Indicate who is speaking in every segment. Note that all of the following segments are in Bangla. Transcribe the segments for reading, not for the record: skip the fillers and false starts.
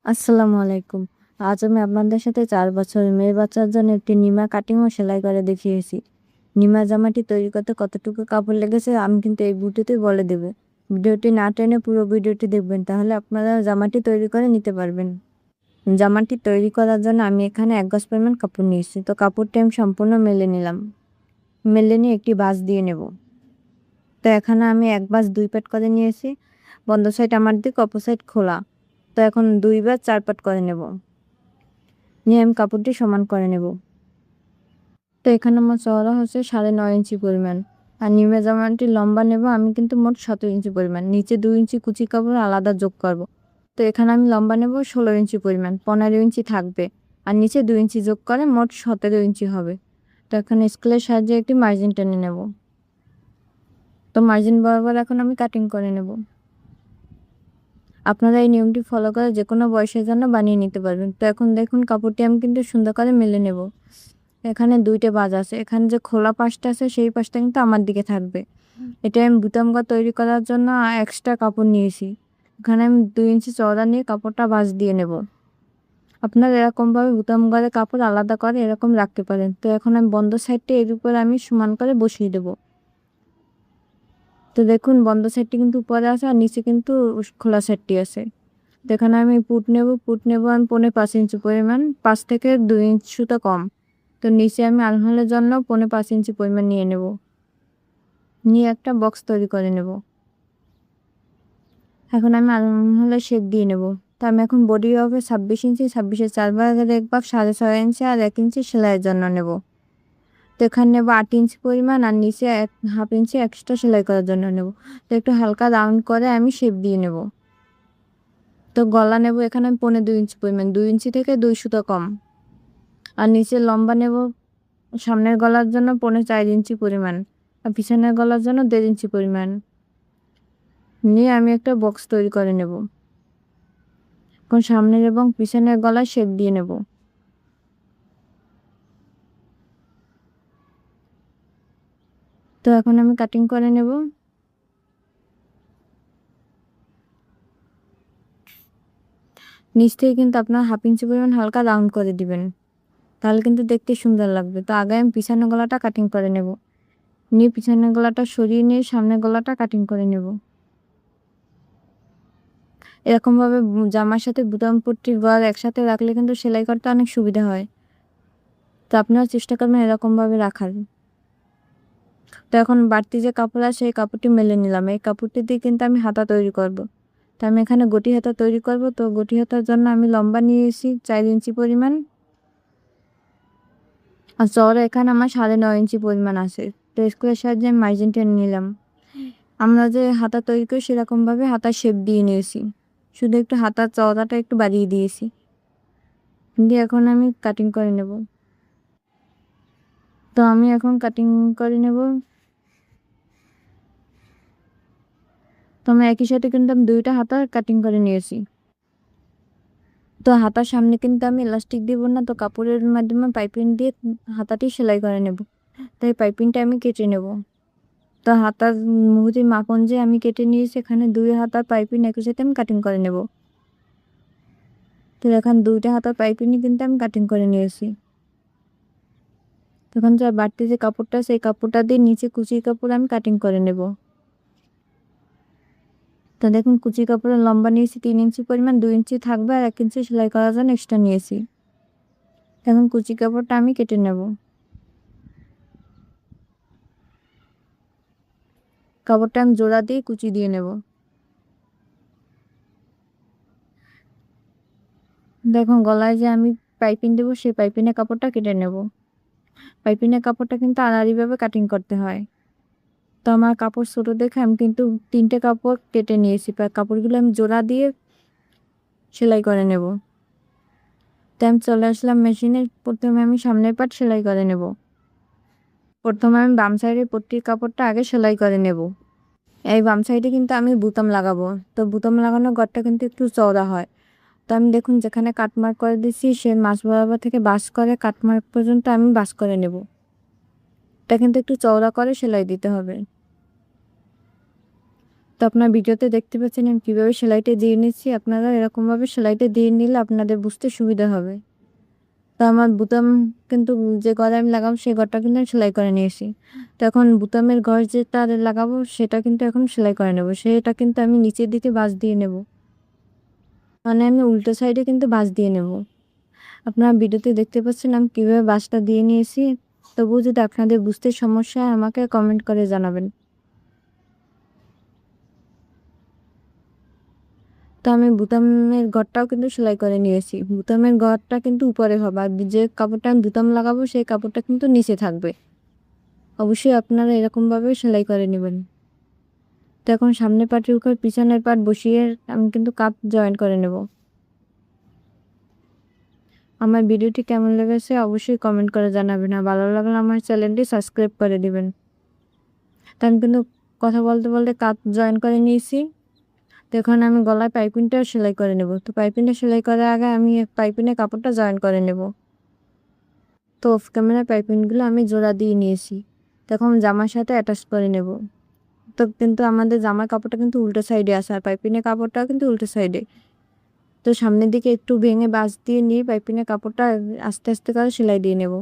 Speaker 1: আসসালামু আলাইকুম। আজ আমি আপনাদের সাথে ৪ বছরের মেয়ে বাচ্চার জন্য একটি নিমা কাটিং ও সেলাই করে দেখিয়েছি। নিমা জামাটি তৈরি করতে কতটুকু কাপড় লেগেছে আমি কিন্তু এই ভিডিওতেই বলে দেব। ভিডিওটি না টেনে পুরো ভিডিওটি দেখবেন, তাহলে আপনারা জামাটি তৈরি করে নিতে পারবেন। জামাটি তৈরি করার জন্য আমি এখানে ১ গজ পরিমাণ কাপড় নিয়েছি। তো কাপড়টি আমি সম্পূর্ণ মেলে নিলাম। মেলে নিয়ে একটি ভাঁজ দিয়ে নেব। তো এখানে আমি ১ ভাঁজ ২ পাট করে নিয়েছি। বন্ধ সাইড আমার দিক, অপর সাইড খোলা। তো এখন ২ ভাঁজ ৪ পাট করে নেব। নিয়ে আমি কাপড়টি সমান করে নেব। তো এখানে আমার চওড়া হচ্ছে ৯.৫ ইঞ্চি পরিমাণ, আর নিমে জামাটি লম্বা নেব আমি কিন্তু মোট ১৭ ইঞ্চি পরিমাণ। নিচে ২ ইঞ্চি কুচি কাপড় আলাদা যোগ করব। তো এখানে আমি লম্বা নেব ১৬ ইঞ্চি পরিমাণ, ১৫ ইঞ্চি থাকবে, আর নিচে ২ ইঞ্চি যোগ করে মোট ১৭ ইঞ্চি হবে। তো এখানে স্কেলের সাহায্যে একটি মার্জিন টেনে নেব। তো মার্জিন বরাবর এখন আমি কাটিং করে নেব। আপনারা এই নিয়মটি ফলো করে যে কোনো বয়সের জন্য বানিয়ে নিতে পারবেন। তো এখন দেখুন কাপড়টি আমি কিন্তু সুন্দর করে মেলে নেব। এখানে ২টা ভাঁজ আছে। এখানে যে খোলা পাশটা আছে সেই পাশটা কিন্তু আমার দিকে থাকবে। এটা আমি বুতামগা তৈরি করার জন্য এক্সট্রা কাপড় নিয়েছি। এখানে আমি ২ ইঞ্চি চওড়া নিয়ে কাপড়টা ভাঁজ দিয়ে নেব। আপনারা এরকমভাবে বুতাম ঘরে কাপড় আলাদা করে এরকম রাখতে পারেন। তো এখন আমি বন্ধ সাইডটা এর উপর আমি সমান করে বসিয়ে দেব। তো দেখুন বন্ধ সাইডটি কিন্তু উপরে আছে, আর নিচে কিন্তু খোলা সাইডটি আছে। তো এখানে আমি পুট নেব আমি ৫.৫ ইঞ্চি পরিমাণ, ৫ থেকে ২ ইঞ্চি সুতো কম। তো নিচে আমি আলমোলের জন্য ৫.৫ ইঞ্চি পরিমাণ নিয়ে নেব। নিয়ে একটা বক্স তৈরি করে নেব। এখন আমি আলমোলের শেপ দিয়ে নেব। তো আমি এখন বডি হবে ২৬ ইঞ্চি, ২৬-এর ৪ ভাগের ১ ভাগ ৬.৫ ইঞ্চি আর ১ ইঞ্চি সেলাইয়ের জন্য নেব। তো এখানে নেব ৮ ইঞ্চি পরিমাণ, আর নিচে ১/২ ইঞ্চি এক্সট্রা সেলাই করার জন্য নেব। তো একটু হালকা রাউন্ড করে আমি শেপ দিয়ে নেব। তো গলা নেব এখানে আমি ২.৫ ইঞ্চি পরিমাণ, ২ ইঞ্চি থেকে ২ সুতো কম। আর নিচে লম্বা নেব সামনের গলার জন্য ৪.৫ ইঞ্চি পরিমাণ, আর পিছনের গলার জন্য ১.৫ ইঞ্চি পরিমাণ। নিয়ে আমি একটা বক্স তৈরি করে নেব। এখন সামনের এবং পিছনের গলায় শেপ দিয়ে নেব। তো এখন আমি কাটিং করে নেব। নিচ থেকে কিন্তু আপনার ১/২ ইঞ্চি পরিমাণ হালকা রাউন্ড করে দিবেন, তাহলে কিন্তু দেখতে সুন্দর লাগবে। তো আগে আমি পিছনের গলাটা কাটিং করে নেব। নিয়ে পিছনের গলাটা সরিয়ে নিয়ে সামনের গলাটা কাটিং করে নেব। এরকমভাবে জামার সাথে বুতাম পট্টির গড় একসাথে রাখলে কিন্তু সেলাই করতে অনেক সুবিধা হয়। তো আপনারা চেষ্টা করবেন এরকমভাবে রাখার। তো এখন বাড়তি যে কাপড় আছে সেই কাপড়টি মেলে নিলাম। এই কাপড়টি দিয়ে কিন্তু আমি হাতা তৈরি করব। তো আমি এখানে গটি হাতা তৈরি করব। তো গটি হাতার জন্য আমি লম্বা নিয়েছি ৪ ইঞ্চি পরিমাণ, আর চওড়া এখানে আমার ৯.৫ ইঞ্চি পরিমাণ আছে। তো স্কেলের সাহায্যে আমি মার্জিন টেনে নিলাম। আমরা যে হাতা তৈরি করি সেরকমভাবে হাতার শেপ দিয়ে নিয়েছি, শুধু একটু হাতার চওড়াটা একটু বাড়িয়ে দিয়েছি। দিয়ে এখন আমি কাটিং করে নেব। তো আমি এখন কাটিং করে নেব। তো আমি একই সাথে কিন্তু আমি ২টা হাতা কাটিং করে নিয়েছি। তো হাতার সামনে কিন্তু আমি ইলাস্টিক দিব না, তো কাপড়ের মাধ্যমে পাইপিং দিয়ে হাতাটি সেলাই করে নেব। তাই পাইপিংটা আমি কেটে নেব। তো হাতার মুহুরির মাপ অনুযায়ী আমি কেটে নিয়েছি। এখানে ২ হাতার পাইপিং একই সাথে আমি কাটিং করে নেব। তো এখন ২টা হাতার পাইপিংই কিন্তু আমি কাটিং করে নিয়েছি। তখন যা বাড়তি যে কাপড়টা সেই কাপড়টা দিয়ে নিচে কুচি কাপড় আমি কাটিং করে নেব। তো দেখুন কুচি কাপড়ের লম্বা নিয়েছি ৩ ইঞ্চি পরিমাণ, ২ ইঞ্চি থাকবে আর ১ ইঞ্চি সেলাই করার জন্য এক্সট্রা নিয়েছি। এখন কুচি কাপড়টা আমি কেটে নেব। কাপড়টা আমি জোড়া দিয়ে কুচি দিয়ে নেব। দেখুন গলায় যে আমি পাইপিং দেবো সেই পাইপিংয়ের কাপড়টা কেটে নেব। পাইপিংয়ের কাপড়টা কিন্তু আড়াআড়িভাবে কাটিং করতে হয়। তো আমার কাপড় ছোট দেখে আমি কিন্তু ৩টে কাপড় কেটে নিয়েছি। কাপড়গুলো আমি জোড়া দিয়ে সেলাই করে নেব। তো আমি চলে আসলাম মেশিনে। প্রথমে আমি সামনের পাট সেলাই করে নেব। প্রথমে আমি বাম সাইডের পট্টির কাপড়টা আগে সেলাই করে নেব। এই বাম সাইডে কিন্তু আমি বুতাম লাগাবো। তো বুতাম লাগানোর ঘরটা কিন্তু একটু চওড়া হয়। তো আমি দেখুন যেখানে কাটমার্ক করে দিচ্ছি সে মাছ বরাবর থেকে বাস করে কাটমার্ক পর্যন্ত আমি বাস করে নেব। এটা কিন্তু একটু চওড়া করে সেলাই দিতে হবে। তো আপনার ভিডিওতে দেখতে পাচ্ছেন আমি কীভাবে সেলাইটা দিয়ে নিচ্ছি। আপনারা এরকমভাবে সেলাইটা দিয়ে নিলে আপনাদের বুঝতে সুবিধা হবে। তো আমার বুতাম কিন্তু যে ঘরে আমি লাগাবো সেই ঘরটা কিন্তু আমি সেলাই করে নিয়েছি। তো এখন বুতামের ঘর যেটা লাগাবো সেটা কিন্তু এখন সেলাই করে নেব। সেটা কিন্তু আমি নিচের দিকে ভাঁজ দিয়ে নেব। মানে আমি উল্টো সাইডে কিন্তু ভাঁজ দিয়ে নেব। আপনারা ভিডিওতে দেখতে পাচ্ছেন আমি কীভাবে ভাঁজটা দিয়ে নিয়েছি। তবুও যদি আপনাদের বুঝতে সমস্যা হয় আমাকে কমেন্ট করে জানাবেন। তো আমি বুতামের ঘরটাও কিন্তু সেলাই করে নিয়েছি। বুতামের ঘরটা কিন্তু উপরে হবে, আর যে কাপড়টা আমি বুতাম লাগাবো সেই কাপড়টা কিন্তু নিচে থাকবে। অবশ্যই আপনারা এরকমভাবে সেলাই করে নেবেন। তো এখন সামনের পাটের উপর পিছনের পাট বসিয়ে আমি কিন্তু কাপ জয়েন করে নেব। আমার ভিডিওটি কেমন লেগেছে অবশ্যই কমেন্ট করে জানাবেন, আর ভালো লাগলে আমার চ্যানেলটি সাবস্ক্রাইব করে দিবেন। তো আমি কিন্তু কথা বলতে বলতে কাপ জয়েন করে নিয়েছি। তো এখন আমি গলায় পাইপিংটাও সেলাই করে নেব। তো পাইপিংটা সেলাই করার আগে আমি পাইপিংয়ে কাপড়টা জয়েন করে নেব। তো অফ ক্যামেরা পাইপিংগুলো আমি জোড়া দিয়ে নিয়েছি। তখন জামার সাথে অ্যাটাচ করে নেব। তো কিন্তু আমাদের জামার কাপড়টা কিন্তু উল্টো সাইডে আসে, আর পাইপিংয়ের কাপড়টাও কিন্তু উল্টো সাইডে। তো সামনের দিকে একটু ভেঙে বাঁশ দিয়ে নিয়ে পাইপিংয়ের কাপড়টা আস্তে আস্তে করে সেলাই দিয়ে নেব।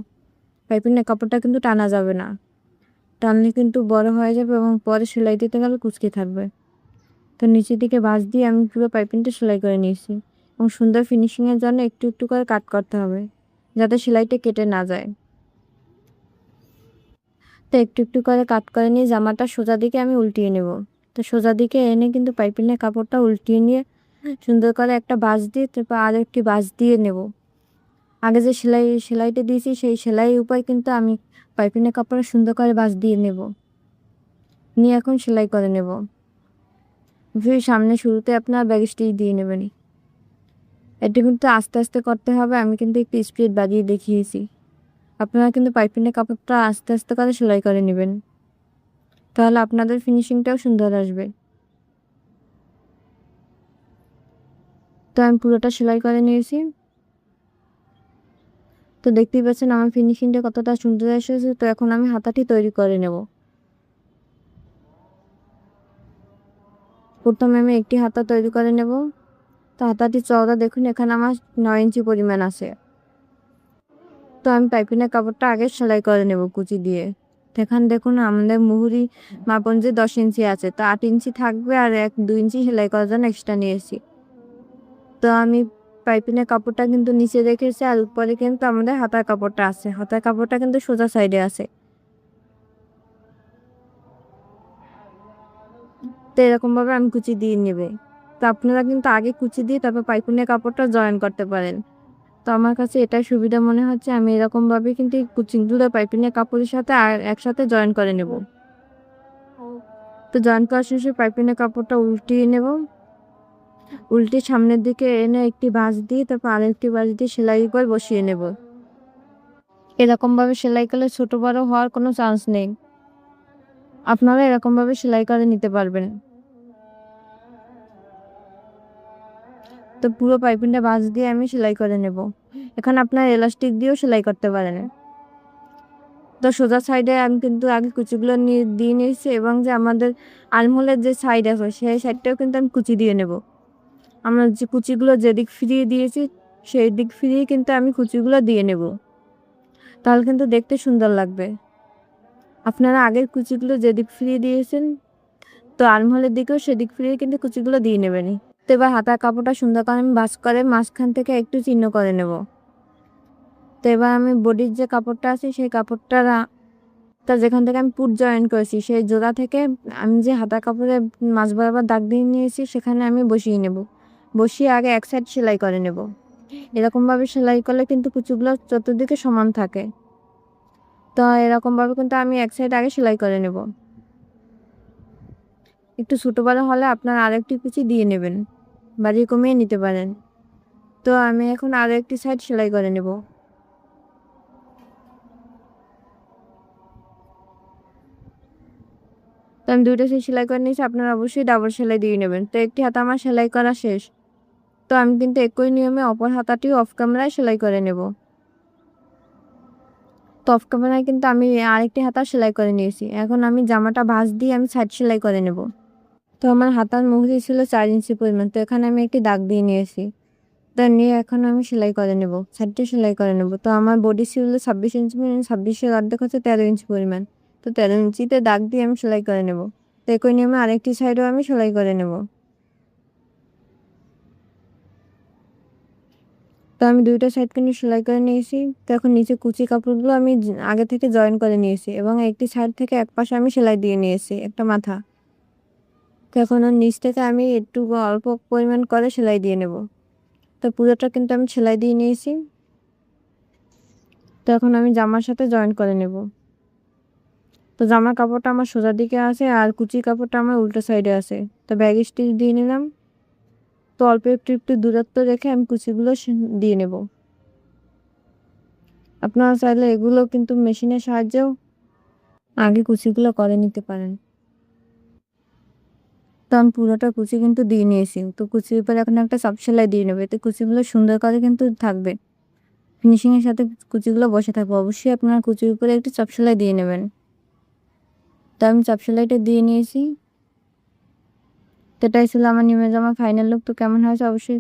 Speaker 1: পাইপিংয়ের কাপড়টা কিন্তু টানা যাবে না, টানলে কিন্তু বড় হয়ে যাবে এবং পরে সেলাই দিতে গেলে কুঁচকে থাকবে। তো নিচের দিকে বাঁশ দিয়ে আমি পুরো পাইপিংটা সেলাই করে নিয়েছি এবং সুন্দর ফিনিশিংয়ের জন্য একটু একটু করে কাট করতে হবে যাতে সেলাইটা কেটে না যায়। তো একটু একটু করে কাট করে নিয়ে জামাটা সোজা দিকে আমি উল্টিয়ে নেব। তো সোজা দিকে এনে কিন্তু পাইপিংয়ের কাপড়টা উল্টিয়ে নিয়ে সুন্দর করে একটা বাঁশ দিয়ে তারপর আর একটি বাঁশ দিয়ে নেব। আগে যে সেলাইটা দিয়েছি সেই সেলাইয়ের উপর কিন্তু আমি পাইপিংয়ের কাপড়ে সুন্দর করে বাঁশ দিয়ে নেব, নিয়ে এখন সেলাই করে নেব। ফির সামনে শুরুতে আপনার ব্যাক স্টিচ দিয়ে নেবেন। এটা কিন্তু আস্তে আস্তে করতে হবে, আমি কিন্তু একটু স্পিড বাড়িয়ে দেখিয়েছি। আপনারা কিন্তু পাইপিংয়ের কাপড়টা আস্তে আস্তে করে সেলাই করে নেবেন, তাহলে আপনাদের ফিনিশিংটাও সুন্দর আসবে। তো আমি পুরোটা সেলাই করে নিয়েছি। তো দেখতেই পাচ্ছেন আমার ফিনিশিংটা কতটা সুন্দর এসেছে। তো এখন আমি হাতাটি তৈরি করে নেব। প্রথমে আমি একটি হাতা তৈরি করে নেব। তো হাতাটি চওড়া দেখুন এখানে আমার 9 ইঞ্চি পরিমাণ আছে। তো আমি পাইপিংয়ের কাপড়টা আগে সেলাই করে নেব কুচি দিয়ে। এখানে দেখুন আমাদের মুহুরি মাপ অনুযায়ী 10 ইঞ্চি আছে, তো 8 ইঞ্চি থাকবে আর 1-2 ইঞ্চি সেলাই করার জন্য এক্সট্রা নিয়েছি। তো আমি পাইপিংয়ের কাপড়টা কিন্তু নিচে রেখেছি আর উপরে কিন্তু আমাদের হাতার কাপড়টা আছে। হাতার কাপড়টা কিন্তু সোজা সাইডে আছে। তো এরকমভাবে আমি কুচি দিয়ে নেবে। তো আপনারা কিন্তু আগে কুচি দিয়ে তারপর পাইপিংয়ের কাপড়টা জয়েন করতে পারেন। তো আমার কাছে এটাই সুবিধা মনে হচ্ছে, আমি এরকমভাবে কিন্তু এই কুচিগুলো পাইপিংয়ের কাপড়ের সাথে আর একসাথে জয়েন করে নেব। তো জয়েন করার শেষে পাইপিংয়ের কাপড়টা উল্টিয়ে নেব। উল্টে সামনের দিকে এনে একটি ভাঁজ দিয়ে তারপর আরেকটি ভাঁজ দিয়ে সেলাই করে বসিয়ে নেব। এরকমভাবে সেলাই করলে ছোট বড় হওয়ার কোনো চান্স নেই। আপনারা এরকমভাবে সেলাই করে নিতে পারবেন। তো পুরো পাইপিংটা ভাঁজ দিয়ে আমি সেলাই করে নেব। এখন আপনার এলাস্টিক দিয়েও সেলাই করতে পারেন। তো সোজা সাইডে আমি কিন্তু আগে কুচিগুলো দিয়ে নিয়েছি এবং যে আমাদের আর্মহোলের যে সাইড আছে সেই সাইডটাও কিন্তু আমি কুচি দিয়ে নেব। আমরা যে কুচিগুলো যেদিক ফিরিয়ে দিয়েছি সেই দিক ফিরিয়ে কিন্তু আমি কুচিগুলো দিয়ে নেব, তাহলে কিন্তু দেখতে সুন্দর লাগবে। আপনারা আগের কুচিগুলো যেদিক ফিরিয়ে দিয়েছেন তো আর্মহোলের দিকেও সেদিক ফিরিয়ে কিন্তু কুচিগুলো দিয়ে নেবেন। তো এবার হাতার কাপড়টা সুন্দর করে আমি ভাঁজ করে মাঝখান থেকে একটু চিহ্ন করে নেব। তো এবার আমি বডির যে কাপড়টা আছে সেই কাপড়টা যেখান থেকে আমি পুট জয়েন করেছি সেই জোড়া থেকে আমি যে হাতার কাপড়ে মাঝ বরাবর দাগ দিয়ে নিয়েছি সেখানে আমি বসিয়ে নেব। বসিয়ে আগে এক সাইড সেলাই করে নেব। এরকমভাবে সেলাই করলে কিন্তু কুচিগুলো চতুর্দিকে সমান থাকে। তো এরকমভাবে কিন্তু আমি এক সাইড আগে সেলাই করে নেব। একটু ছোটো বড় হলে আপনার আরেকটি কুচি দিয়ে নেবেন, বাড়িয়ে কমিয়ে নিতে পারেন। তো আমি এখন আরও একটি সাইড সেলাই করে নেব। তো আমি দুইটা সাইড সেলাই করে নিয়েছি, আপনারা অবশ্যই ডাবল সেলাই দিয়ে নেবেন। তো একটি হাতা আমার সেলাই করা শেষ। তো আমি কিন্তু একই নিয়মে অপর হাতাটিও অফ ক্যামেরায় সেলাই করে নেব। তো অফ ক্যামেরায় কিন্তু আমি আরেকটি হাতা সেলাই করে নিয়েছি। এখন আমি জামাটা ভাঁজ দিয়ে আমি সাইড সেলাই করে নেব। তো আমার হাতার মুহুরি ছিল 4 ইঞ্চি পরিমাণ। তো এখানে আমি একটি দাগ দিয়ে নিয়েছি। তা নিয়ে এখন আমি সেলাই করে নেব। সাইডটা সেলাই করে নেব। তো আমার বডি ছিল 26 ইঞ্চি পরিমাণ, 26 এর অর্ধেক হচ্ছে 13 ইঞ্চি পরিমাণ। তো 13 ইঞ্চিতে দাগ দিয়ে আমি সেলাই করে নেব। তো একই নিয়মে আরেকটি সাইডও আমি সেলাই করে নেব। তো আমি 2টা সাইড কিন্তু সেলাই করে নিয়েছি। তো এখন নিচে কুচি কাপড়গুলো আমি আগে থেকে জয়েন করে নিয়েছি এবং একটি সাইড থেকে এক পাশে আমি সেলাই দিয়ে নিয়েছি একটা মাথা। তো এখন ওর নিচ থেকে আমি একটু অল্প পরিমাণ করে সেলাই দিয়ে নেব। তো পুরোটা কিন্তু আমি সেলাই দিয়ে নিয়েছি। তো এখন আমি জামার সাথে জয়েন করে নেব। তো জামার কাপড়টা আমার সোজা দিকে আছে আর কুচির কাপড়টা আমার উল্টো সাইডে আছে। তো ব্যাগ স্টিচ দিয়ে নিলাম। তো অল্প একটু একটু দূরত্ব রেখে আমি কুচিগুলো দিয়ে নেব। আপনারা চাইলে এগুলো কিন্তু মেশিনের সাহায্যেও আগে কুচিগুলো করে নিতে পারেন। তো আমি পুরোটা কুচি কিন্তু দিয়ে নিয়েছি। তো কুচির উপরে এখন একটা চাপ সেলাই দিয়ে নেবে, এতে কুচিগুলো সুন্দর করে কিন্তু থাকবে। ফিনিশিং এর সাথে কুচিগুলো বসে থাকবে। অবশ্যই আপনারা কুচির উপরে একটি চাপ সেলাই দিয়ে নেবেন। তো আমি চাপ সেলাইটা দিয়ে নিয়েছি। তো এটাই ছিল আমার নিমে জামার ফাইনাল লুক। তো কেমন হয়েছে অবশ্যই